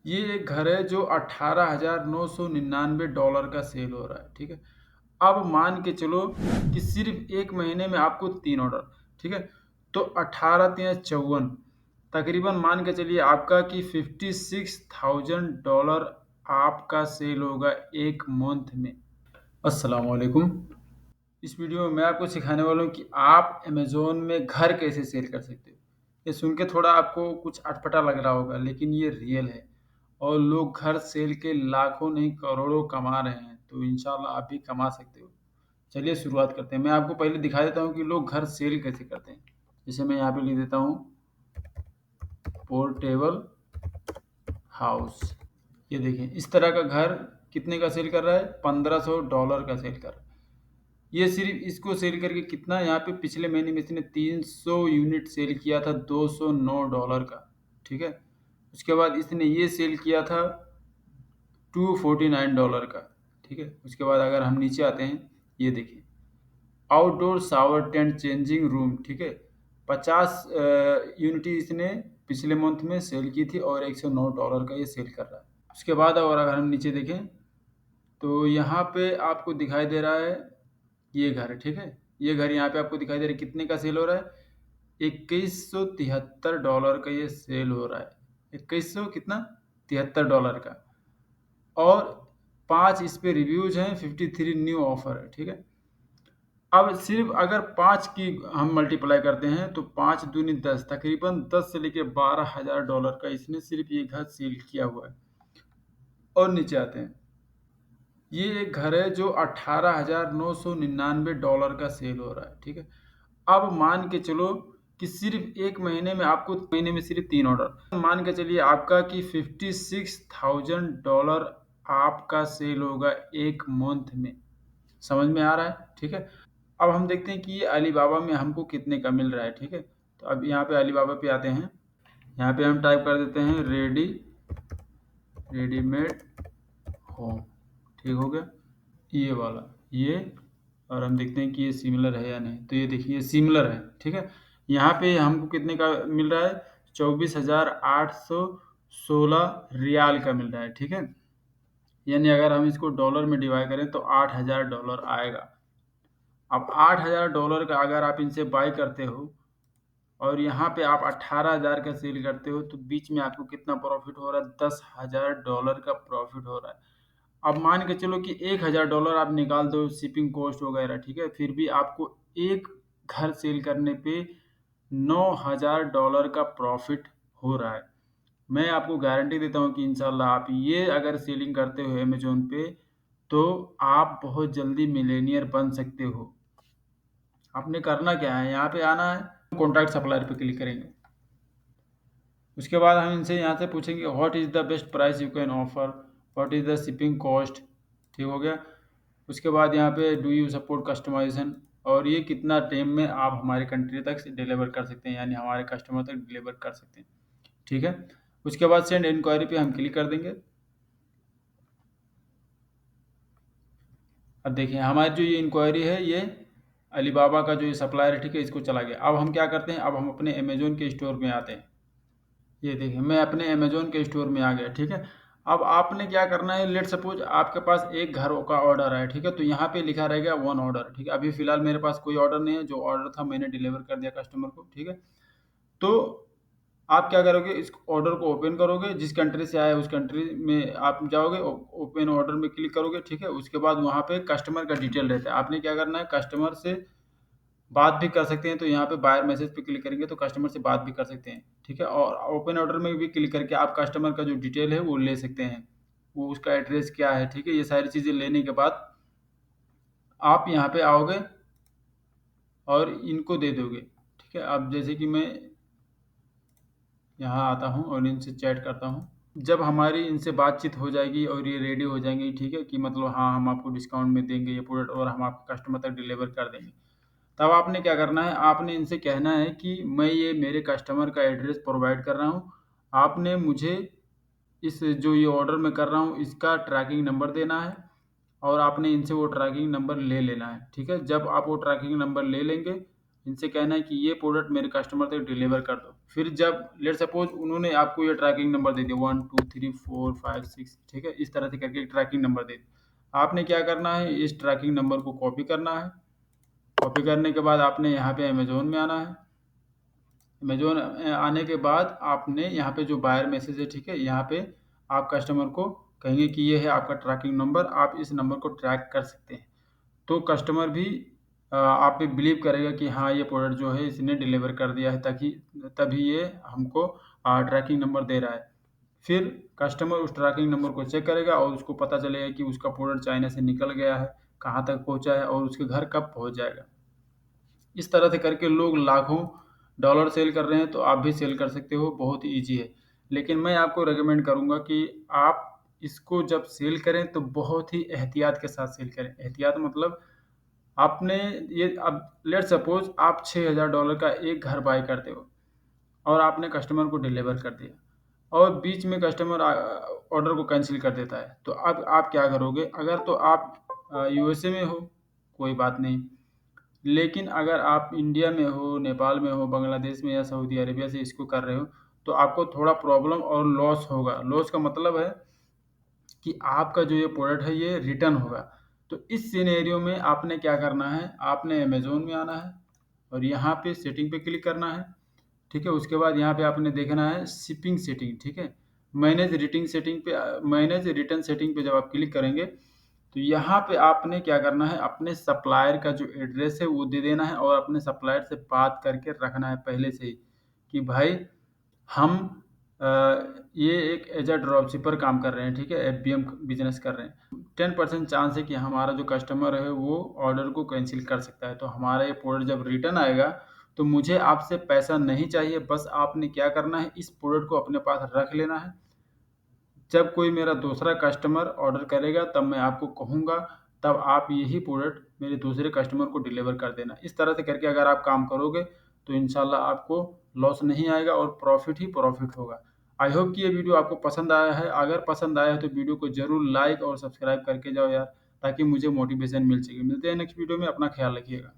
ये एक घर है जो $18,999 का सेल हो रहा है, ठीक है। अब मान के चलो कि सिर्फ एक महीने में आपको 3 ऑर्डर, ठीक है। तो 18 × 3 = 54, तकरीबन मान के चलिए आपका कि $56,000 आपका सेल होगा एक मंथ में। अस्सलाम वालेकुम। इस वीडियो में मैं आपको सिखाने वाला हूँ कि आप अमेज़न में घर कैसे सेल कर सकते हो। ये सुन के थोड़ा आपको कुछ अटपटा लग रहा होगा, लेकिन ये रियल है और लोग घर सेल के लाखों नहीं करोड़ों कमा रहे हैं, तो इंशाल्लाह आप भी कमा सकते हो। चलिए शुरुआत करते हैं। मैं आपको पहले दिखा देता हूँ कि लोग घर सेल कैसे करते हैं। जैसे मैं यहाँ पे लिख देता हूँ पोर्टेबल हाउस। ये देखें, इस तरह का घर कितने का सेल कर रहा है? $1500 का सेल कर रहा है। ये सिर्फ इसको सेल करके कितना, यहाँ पे पिछले महीने में इसने 300 यूनिट सेल किया था $209 का, ठीक है। उसके बाद इसने ये सेल किया था $249 का, ठीक है। उसके बाद अगर हम नीचे आते हैं, ये देखिए outdoor shower tent changing room, ठीक है। 50 यूनिटी इसने पिछले मंथ में सेल की थी और $109 का ये सेल कर रहा है। उसके बाद और अगर हम नीचे देखें तो यहाँ पे आपको दिखाई दे रहा है ये घर, ठीक है। ये घर यहाँ पे आपको दिखाई दे रहा है कितने का सेल हो रहा है? $2173 का ये सेल हो रहा है। 2100 कितना? $73 का। और 5 इस पे रिव्यूज हैं, 53 न्यू ऑफर है, ठीक है। अब सिर्फ अगर 5 की हम मल्टीप्लाई करते हैं तो 5 दूनी 10, तकरीबन 10 से लेके $12,000 का इसने सिर्फ ये घर सेल किया हुआ है। और नीचे आते हैं, ये एक घर है जो $18,999 का सेल हो रहा है, ठीक है। अब मान के चलो कि सिर्फ एक महीने में आपको महीने में सिर्फ 3 ऑर्डर, मान के चलिए आपका कि $56,000 आपका सेल होगा एक मंथ में। समझ में आ रहा है, ठीक है। अब हम देखते हैं कि ये अलीबाबा में हमको कितने का मिल रहा है, ठीक है। तो अब यहाँ पे अलीबाबा पे आते हैं। यहाँ पे हम टाइप कर देते हैं रेडीमेड होम, ठीक हो गया ये वाला, ये। और हम देखते हैं कि ये सिमिलर है या नहीं। तो ये देखिए सिमिलर है, ठीक है। यहाँ पे हमको कितने का मिल रहा है? 24,816 रियाल का मिल रहा है, ठीक है। यानी अगर हम इसको डॉलर में डिवाइड करें तो $8,000 आएगा। अब $8,000 का अगर आप इनसे बाई करते हो और यहाँ पे आप 18,000 का सेल करते हो, तो बीच में आपको कितना प्रॉफिट हो रहा है? $10,000 का प्रॉफिट हो रहा है। अब मान के चलो कि $1,000 आप निकाल दो शिपिंग कॉस्ट वगैरह, ठीक है। फिर भी आपको एक घर सेल करने पे $9,000 का प्रॉफिट हो रहा है। मैं आपको गारंटी देता हूँ कि इंशाल्लाह आप ये अगर सेलिंग करते हो अमेजोन पे, तो आप बहुत जल्दी मिलेनियर बन सकते हो। आपने करना क्या है, यहाँ पे आना है, कॉन्टैक्ट सप्लायर पे क्लिक करेंगे। उसके बाद हम इनसे यहाँ से पूछेंगे what is the best price you can offer, what is the shipping cost, ठीक हो गया। उसके बाद यहाँ पे डू यू सपोर्ट कस्टमाइजेशन, और ये कितना टाइम में आप हमारे कंट्री तक डिलीवर कर सकते हैं, यानी हमारे कस्टमर तक डिलीवर कर सकते हैं, ठीक है। उसके बाद सेंड इंक्वायरी पे हम क्लिक कर देंगे। अब देखिए हमारी जो ये इंक्वायरी है, ये अलीबाबा का जो ये सप्लायर है, ठीक है, इसको चला गया। अब हम क्या करते हैं, अब हम अपने अमेजोन के स्टोर में आते हैं। ये देखिए मैं अपने अमेजोन के स्टोर में आ गया, ठीक है। अब आपने क्या करना है, लेट सपोज आपके पास एक घर का ऑर्डर है, ठीक है। तो यहाँ पे लिखा रहेगा 1 ऑर्डर, ठीक है। अभी फिलहाल मेरे पास कोई ऑर्डर नहीं है, जो ऑर्डर था मैंने डिलीवर कर दिया कस्टमर को, ठीक है। तो आप क्या करोगे, इस ऑर्डर को ओपन करोगे, जिस कंट्री से आया है उस कंट्री में आप जाओगे, ओपन ऑर्डर में क्लिक करोगे, ठीक है। उसके बाद वहाँ पे कस्टमर का डिटेल रहता है, आपने क्या करना है, कस्टमर से बात भी कर सकते हैं। तो यहाँ पे बायर मैसेज पे क्लिक करेंगे तो कस्टमर से बात भी कर सकते हैं, ठीक है। और ओपन ऑर्डर में भी क्लिक करके आप कस्टमर का जो डिटेल है वो ले सकते हैं, वो उसका एड्रेस क्या है, ठीक है। ये सारी चीज़ें लेने के बाद आप यहाँ पे आओगे और इनको दे दोगे, ठीक है। अब जैसे कि मैं यहाँ आता हूँ और इनसे चैट करता हूँ। जब हमारी इनसे बातचीत हो जाएगी और ये रेडी हो जाएंगे, ठीक है, कि मतलब हाँ हम आपको डिस्काउंट में देंगे ये प्रोडक्ट और हम आपको कस्टमर तक डिलीवर कर देंगे, तब आपने क्या करना है, आपने इनसे कहना है कि मैं ये मेरे कस्टमर का एड्रेस प्रोवाइड कर रहा हूँ, आपने मुझे इस जो ये ऑर्डर मैं कर रहा हूँ इसका ट्रैकिंग नंबर देना है और आपने इनसे वो ट्रैकिंग नंबर ले लेना है, ठीक है। जब आप वो ट्रैकिंग नंबर ले लेंगे, इनसे कहना है कि ये प्रोडक्ट मेरे कस्टमर तक डिलीवर कर दो। फिर जब लेट सपोज उन्होंने आपको ये ट्रैकिंग नंबर दे दिया 1 2 3 4 5 6, ठीक है, इस तरह से करके ट्रैकिंग नंबर दे दिया। आपने क्या करना है, इस ट्रैकिंग नंबर को कॉपी करना है। कॉपी करने के बाद आपने यहाँ पे अमेजोन में आना है। अमेजोन आने के बाद आपने यहाँ पे जो बायर मैसेज है, ठीक है, यहाँ पे आप कस्टमर को कहेंगे कि ये है आपका ट्रैकिंग नंबर, आप इस नंबर को ट्रैक कर सकते हैं। तो कस्टमर भी आप पे बिलीव करेगा कि हाँ, ये प्रोडक्ट जो है इसने डिलीवर कर दिया है, ताकि तभी ये हमको ट्रैकिंग नंबर दे रहा है। फिर कस्टमर उस ट्रैकिंग नंबर को चेक करेगा और उसको पता चलेगा कि उसका प्रोडक्ट चाइना से निकल गया है, कहाँ तक पहुँचा है और उसके घर कब पहुँच जाएगा। इस तरह से करके लोग लाखों डॉलर सेल कर रहे हैं, तो आप भी सेल कर सकते हो, बहुत ही ईजी है। लेकिन मैं आपको रेकमेंड करूँगा कि आप इसको जब सेल करें तो बहुत ही एहतियात के साथ सेल करें। एहतियात मतलब आपने ये, अब लेट्स सपोज आप $6000 का एक घर बाय करते हो और आपने कस्टमर को डिलीवर कर दिया और बीच में कस्टमर ऑर्डर को कैंसिल कर देता है, तो अब आप क्या करोगे? अगर तो आप यूएसए में हो, कोई बात नहीं। लेकिन अगर आप इंडिया में हो, नेपाल में हो, बांग्लादेश में या सऊदी अरेबिया से इसको कर रहे हो, तो आपको थोड़ा प्रॉब्लम और लॉस होगा। लॉस का मतलब है कि आपका जो ये प्रोडक्ट है ये रिटर्न होगा। तो इस सिनेरियो में आपने क्या करना है, आपने अमेज़न में आना है और यहाँ पे सेटिंग पे क्लिक करना है, ठीक है? उसके बाद यहाँ पे आपने देखना है शिपिंग सेटिंग, ठीक है? मैनेज रिटर्न सेटिंग पे जब आप क्लिक करेंगे, तो यहाँ पे आपने क्या करना है, अपने सप्लायर का जो एड्रेस है वो दे देना है और अपने सप्लायर से बात करके रखना है पहले से ही कि भाई हम अ, ये एक एज अ ड्रॉप शिपर काम कर रहे हैं, ठीक है, एफबीएम बिजनेस कर रहे हैं। 10% चांस है कि हमारा जो कस्टमर है वो ऑर्डर को कैंसिल कर सकता है। तो हमारा ये प्रोडक्ट जब रिटर्न आएगा तो मुझे आपसे पैसा नहीं चाहिए, बस आपने क्या करना है, इस प्रोडक्ट को अपने पास रख लेना है। जब कोई मेरा दूसरा कस्टमर ऑर्डर करेगा तब मैं आपको कहूँगा, तब आप यही प्रोडक्ट मेरे दूसरे कस्टमर को डिलीवर कर देना। इस तरह से करके अगर आप काम करोगे तो इंशाल्लाह आपको लॉस नहीं आएगा और प्रॉफिट ही प्रॉफिट होगा। आई होप कि ये वीडियो आपको पसंद आया है। अगर पसंद आया है तो वीडियो को ज़रूर लाइक और सब्सक्राइब करके जाओ यार, ताकि मुझे मोटिवेशन मिल सके। मिलते हैं नेक्स्ट वीडियो में, अपना ख्याल रखिएगा।